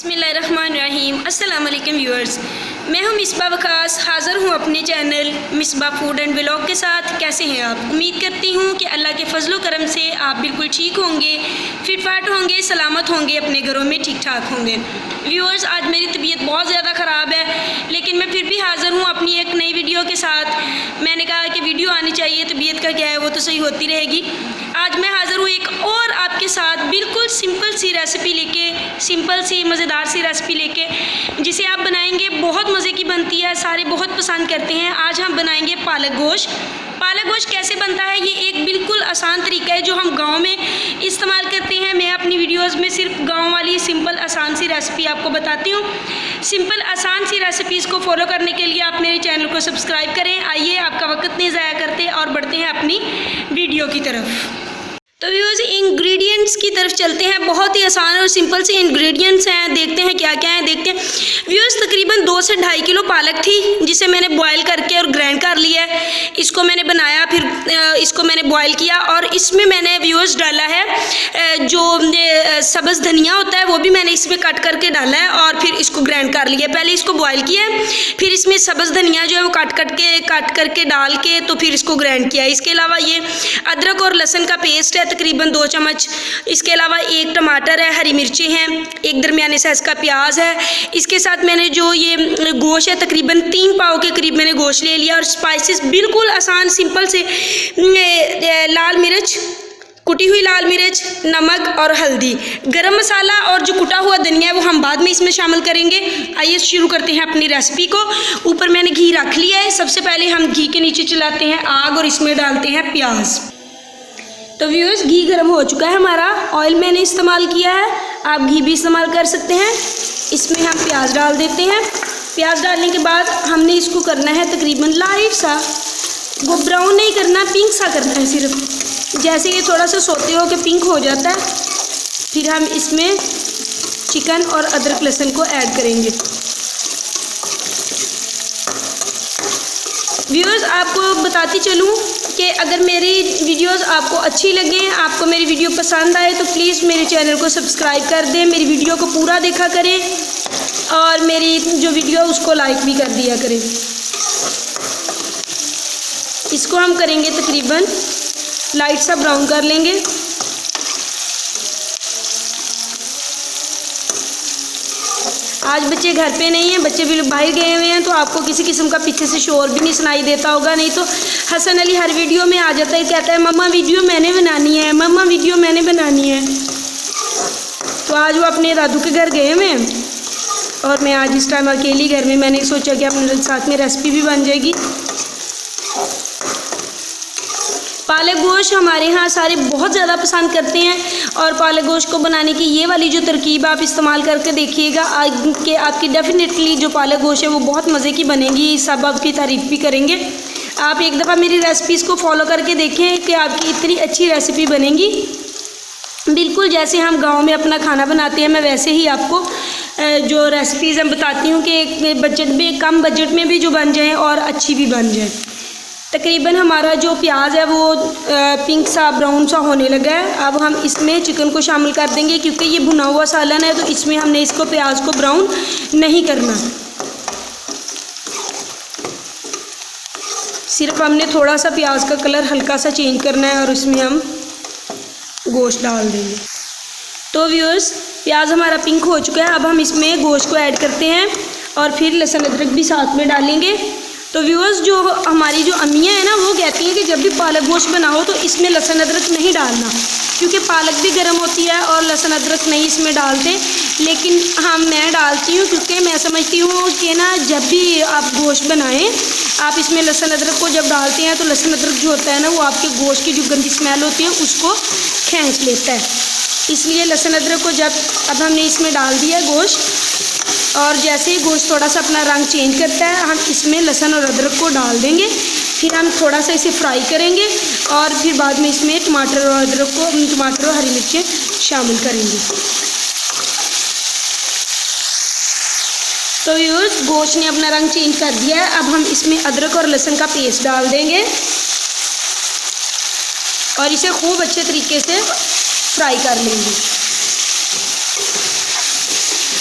बिस्मिल्लाहिर्रहमानिर्रहीम। अस्सलाम वालेकुम व्यूअर्स, मैं हूं मिसबा वकास, हाज़िर हूं अपने channel Misbah food and vlog के साथ। कैसे हैं आप? उम्मीद करती हूं कि अल्लाह के फजलो करम से आप बिल्कुल ठीक होंगे, फिटफाट होंगे, सलामत होंगे, अपने घरों में ठीक ठाक होंगे। व्यूअर्स, आज मेरी तबीयत बहुत ज़्यादा ख़राब है, लेकिन मैं फिर भी हाज़िर हूँ अपनी एक नई वीडियो के साथ। मैंने कहा कि वीडियो आनी चाहिए, तबीयत का क्या है, वो तो सही होती रहेगी। आज मैं हाज़िर हूँ एक और आपके साथ बिल्कुल सिंपल सी रेसिपी लेके, सिंपल सी मज़ेदार सी रेसिपी लेके, जिसे आप बनाएंगे बहुत मज़े की बनती है, सारे बहुत पसंद करते हैं। आज हम बनाएंगे पालक गोश्त। पालक गोश्त कैसे बनता है, ये एक बिल्कुल आसान तरीका है जो हम गांव में इस्तेमाल करते हैं। मैं अपनी वीडियोस में सिर्फ गांव वाली सिंपल आसान सी रेसिपी आपको बताती हूँ। सिंपल आसान सी रेसिपीज़ को फॉलो करने के लिए आप मेरे चैनल को सब्सक्राइब करें। आइए, आपका वक्त नहीं ज़ाया करते और बढ़ते हैं अपनी वीडियो की तरफ। तो व्यूअर्स, इंग्रेडिएंट्स की तरफ चलते हैं। बहुत ही आसान और सिंपल से इंग्रेडिएंट्स हैं, देखते हैं क्या क्या है। देखते हैं व्यूअर्स, तकरीबन 2 से 2.5 किलो पालक थी, जिसे मैंने बॉयल करके और ग्राइंड कर लिया है। इसको मैंने बनाया, फिर इसको मैंने बॉयल किया और इसमें मैंने व्यूअर्स डाला है जो सब्ज़ धनिया होता है, वो भी मैंने इसमें कट करके डाला है और फिर इसको ग्राइंड कर लिया। पहले इसको बॉयल किया है, फिर इसमें सब्ज़ धनिया जो है वो काट करके डाल के तो फिर इसको ग्राइंड किया है। इसके अलावा ये अदरक और लहसुन का पेस्ट है, तकरीबन 2 चम्मच। इसके अलावा 1 टमाटर है, हरी मिर्ची हैं, एक दरमियाने साइज़ का प्याज है। इसके साथ मैंने जो ये गोश्त है, तकरीबन 3 पाव के करीब मैंने गोश्त ले लिया। और स्पाइसेस बिल्कुल आसान सिंपल से, लाल मिर्च, कुटी हुई लाल मिर्च, नमक और हल्दी, गरम मसाला और जो कुटा हुआ धनिया है वो हम बाद में इसमें शामिल करेंगे। आइए शुरू करते हैं अपनी रेसिपी को। ऊपर मैंने घी रख लिया है। सबसे पहले हम घी के नीचे चलाते हैं आग और इसमें डालते हैं प्याज। तो व्यूअर्स, घी गर्म हो चुका है हमारा। ऑयल मैंने इस्तेमाल किया है, आप घी भी इस्तेमाल कर सकते हैं। इसमें हम प्याज डाल देते हैं। प्याज डालने के बाद हमने इसको करना है तकरीबन लाइट सा, वो ब्राउन नहीं करना, पिंक सा करना है सिर्फ। जैसे ये थोड़ा सा सोते हो के पिंक हो जाता है, फिर हम इसमें चिकन और अदरक लहसुन को ऐड करेंगे। व्यूअर्स, आपको बताती चलूँ कि अगर मेरी वीडियोस आपको अच्छी लगें, आपको मेरी वीडियो पसंद आए, तो प्लीज़ मेरे चैनल को सब्सक्राइब कर दें, मेरी वीडियो को पूरा देखा करें और मेरी जो वीडियो है उसको लाइक भी कर दिया करें। इसको हम करेंगे तकरीबन लाइट सा ब्राउन कर लेंगे। आज बच्चे घर पे नहीं हैं, बच्चे भी बाहर गए हुए हैं, तो आपको किसी किस्म का पीछे से शोर भी नहीं सुनाई देता होगा। नहीं तो हसन अली हर वीडियो में आ जाता है, कहता है मम्मा वीडियो मैंने बनानी है, मम्मा वीडियो मैंने बनानी है। तो आज वो अपने दादू के घर गए हुए हैं और मैं आज इस टाइम अकेली घर में, मैंने सोचा कि अपने साथ में रेसिपी भी बन जाएगी। पालक गोश्त हमारे यहाँ सारे बहुत ज़्यादा पसंद करते हैं और पालक गोश्त को बनाने की ये वाली जो तरकीब आप इस्तेमाल करके देखिएगा कि आपकी डेफिनेटली जो पालक गोश्त है वो बहुत मज़े की बनेगी। सब आपकी तारीफ़ भी करेंगे। आप एक दफ़ा मेरी रेसिपीज़ को फॉलो करके देखें कि आपकी इतनी अच्छी रेसिपी बनेगी। बिल्कुल जैसे हम गाँव में अपना खाना बनाते हैं, मैं वैसे ही आपको जो रेसिपीज़ हम बताती हूँ कि बजट में, कम बजट में भी जो बन जाए और अच्छी भी बन जाए। तकरीबन हमारा जो प्याज है वो पिंक सा, ब्राउन सा होने लगा है। अब हम इसमें चिकन को शामिल कर देंगे, क्योंकि ये भुना हुआ सालन है, तो इसमें हमने इसको प्याज को ब्राउन नहीं करना, सिर्फ हमने थोड़ा सा प्याज का कलर हल्का सा चेंज करना है और इसमें हम गोश्त डाल देंगे। तो व्यूअर्स, प्याज हमारा पिंक हो चुका है। अब हम इसमें गोश्त को ऐड करते हैं और फिर लहसुन अदरक भी साथ में डालेंगे। तो व्यूअर्स, जो हमारी जो अम्मियाँ हैं ना, वो कहती हैं कि जब भी पालक गोश्त बनाओ तो इसमें लहसुन अदरक नहीं डालना, क्योंकि पालक भी गर्म होती है और लहसुन अदरक नहीं इसमें डालते। लेकिन मैं डालती हूँ, क्योंकि मैं समझती हूँ कि ना, जब भी आप गोश्त बनाएं, आप इसमें लहसुन अदरक को जब डालते हैं तो लहसुन अदरक जो होता है ना, वो आपके गोश्त की जो गंदी स्मेल होती है उसको खींच लेता है। इसलिए लहसुन अदरक को अब हमने इसमें डाल दिया गोश्त, और जैसे ही गोश्त थोड़ा सा अपना रंग चेंज करता है, हम इसमें लहसुन और अदरक को डाल देंगे। फिर हम थोड़ा सा इसे फ्राई करेंगे और फिर बाद में इसमें टमाटर और हरी मिर्चें शामिल करेंगे। तो व्यूअर्स, गोश्त ने अपना रंग चेंज कर दिया है। अब हम इसमें अदरक और लहसुन का पेस्ट डाल देंगे और इसे खूब अच्छे तरीके से फ्राई कर लेंगे।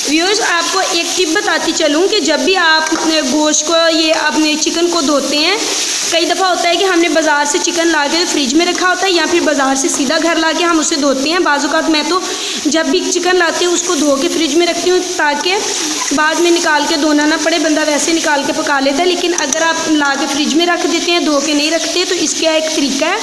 व्यूअर्स, व्यूअर्स आपको एक टिप बताती चलूँ कि जब भी आप गोश्त को ये अपने चिकन को धोते हैं, कई दफ़ा होता है कि हमने बाज़ार से चिकन ला के फ्रिज में रखा होता है या फिर बाज़ार से सीधा घर ला के हम उसे धोते हैं। बाज़ औक़ात मैं तो जब भी चिकन लाती हूँ उसको धो के फ्रिज में रखती हूँ ताकि बाद में निकाल के धोना ना पड़े, बंदा वैसे निकाल के पका लेता है। लेकिन अगर आप ला के फ्रिज में रख देते हैं, धो के नहीं रखते, तो इसका एक तरीका है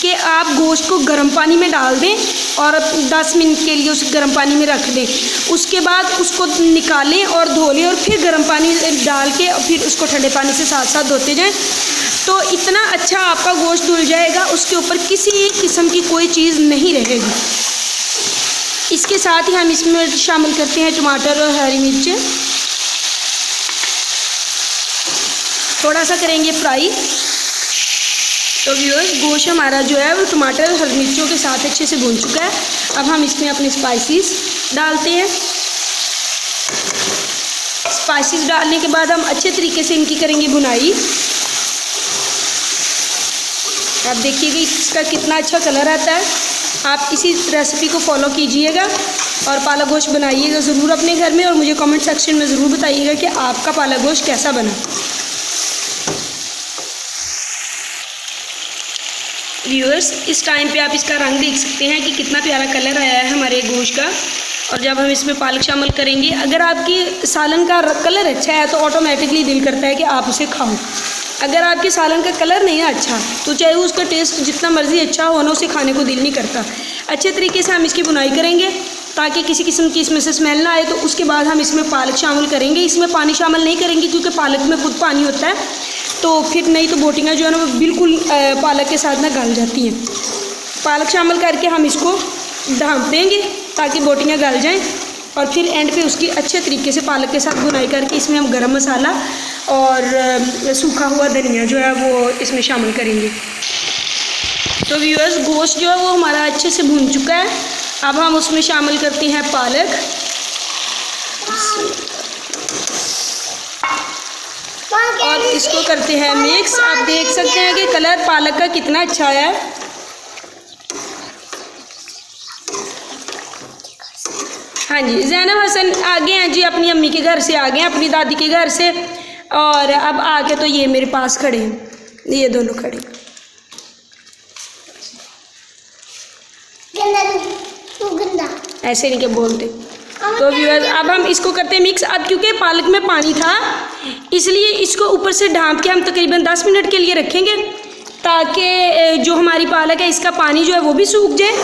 कि आप गोश्त को गर्म पानी में डाल दें और 10 मिनट के लिए उस गर्म पानी में रख दें। उसके बाद उसको निकालें और धो लें और फिर गर्म पानी डाल के और फिर उसको ठंडे पानी से साथ साथ धोते जाएं, तो इतना अच्छा आपका गोश्त धुल जाएगा, उसके ऊपर किसी किस्म की कोई चीज़ नहीं रहेगी। इसके साथ ही हम इसमें शामिल करते हैं टमाटर और हरी मिर्चें, थोड़ा सा करेंगे फ्राई। तो व्यूअर्स गोश्त हमारा जो है वो टमाटर हरी मिर्चों के साथ अच्छे से भून चुका है। अब हम इसमें अपने स्पाइसेस डालते हैं। स्पाइसेस डालने के बाद हम अच्छे तरीके से इनकी करेंगे भुनाई। आप देखिएगा इसका कितना अच्छा कलर आता है। आप इसी रेसिपी को फॉलो कीजिएगा और पालक गोश्त बनाइएगा ज़रूर अपने घर में और मुझे कमेंट सेक्शन में ज़रूर बताइएगा कि आपका पालक गोश्त कैसा बना। व्यूअर्स इस टाइम पे आप इसका रंग देख सकते हैं कि कितना प्यारा कलर आया है हमारे गोश्त का। और जब हम इसमें पालक शामिल करेंगे, अगर आपकी सालन का कलर अच्छा है तो ऑटोमेटिकली दिल करता है कि आप उसे खाओ। अगर आपके सालन का कलर नहीं है अच्छा तो चाहे उसका टेस्ट जितना मर्ज़ी अच्छा हो ना, उसे खाने को दिल नहीं करता। अच्छे तरीके से हम इसकी बुनाई करेंगे ताकि किसी किस्म की इसमें से स्मेल ना आए। तो उसके बाद हम इसमें पालक शामिल करेंगे। इसमें पानी शामिल नहीं करेंगे क्योंकि पालक में खुद पानी होता है, तो फिर नहीं तो बोटियाँ जो है ना वो बिल्कुल पालक के साथ ना गल जाती हैं। पालक शामिल करके हम इसको ढाँप देंगे ताकि बोटियाँ गल जाएं और फिर एंड पे उसकी अच्छे तरीके से पालक के साथ बुनाई करके इसमें हम गरम मसाला और सूखा हुआ धनिया जो है वो इसमें शामिल करेंगे। तो व्यूअर्स गोश्त जो है वो हमारा अच्छे से भून चुका है। अब हम उसमें शामिल करते हैं पालक। और इसको करते हैं मिक्स। आप देख सकते हैं कि कलर पालक का कितना अच्छा आया है। हाँ जी, ज़ैनब हसन आ गए हैं जी, अपनी अम्मी के घर से आ गए हैं, अपनी दादी के घर से, और अब आके तो ये मेरे पास खड़े हैं, ये दोनों खड़े। ऐसे नहीं क्या बोलते। तो व्यूअर्स अब हम इसको करते हैं मिक्स। अब क्योंकि पालक में पानी था इसलिए इसको ऊपर से ढाँप के हम तकरीबन 10 मिनट के लिए रखेंगे ताकि जो हमारी पालक है इसका पानी जो है वो भी सूख जाए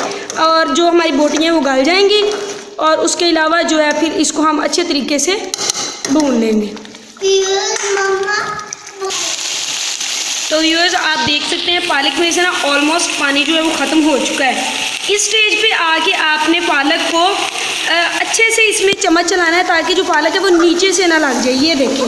और जो हमारी बोटियाँ हैं वो गल जाएंगी। और उसके अलावा जो है फिर इसको हम अच्छे तरीके से भून लेंगे। तो व्यूअर्स आप देख सकते हैं पालक में से ना ऑलमोस्ट पानी जो है वो ख़त्म हो चुका है। इस स्टेज पे आके आपने पालक को अच्छे से इसमें चम्मच चलाना है ताकि जो पालक है वो नीचे से ना लग जाए। ये देखिए,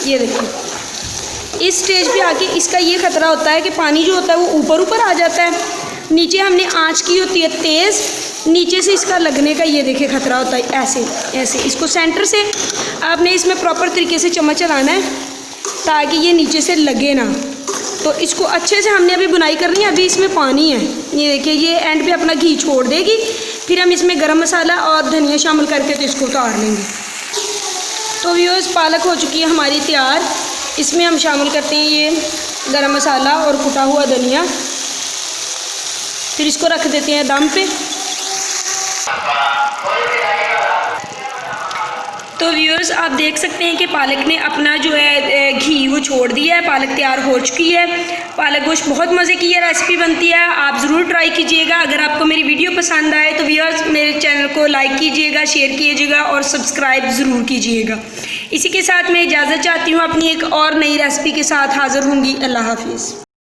ये देखिए, इस स्टेज पे आके इसका ये खतरा होता है कि पानी जो होता है वो ऊपर ऊपर आ जाता है। नीचे हमने आंच की होती है तेज़, नीचे से इसका लगने का ये देखिए खतरा होता है। ऐसे ऐसे इसको सेंटर से आपने इसमें प्रॉपर तरीके से चम्मच चलाना है ताकि ये नीचे से लगे ना। तो इसको अच्छे से हमने अभी बुनाई करनी है। अभी इसमें पानी है, ये देखिए, ये एंड पे अपना घी छोड़ देगी। फिर हम इसमें गरम मसाला और धनिया शामिल करके तो इसको उतार लेंगे। तो व्यूअर्स पालक हो चुकी है हमारी तैयार। इसमें हम शामिल करते हैं ये गरम मसाला और कुटा हुआ धनिया। फिर इसको रख देते हैं दम पे। तो व्यूअर्स आप देख सकते हैं कि पालक ने अपना जो है घी वो छोड़ दिया है। पालक तैयार हो चुकी है। पालक गोश्त बहुत मज़े की ये रेसिपी बनती है, आप ज़रूर ट्राई कीजिएगा। अगर आपको मेरी वीडियो पसंद आए तो व्यूअर्स मेरे चैनल को लाइक कीजिएगा, शेयर कीजिएगा और सब्सक्राइब ज़रूर कीजिएगा। इसी के साथ मैं इजाज़त चाहती हूँ, अपनी एक और नई रेसिपी के साथ हाज़िर होंगी। अल्लाह हाफिज़।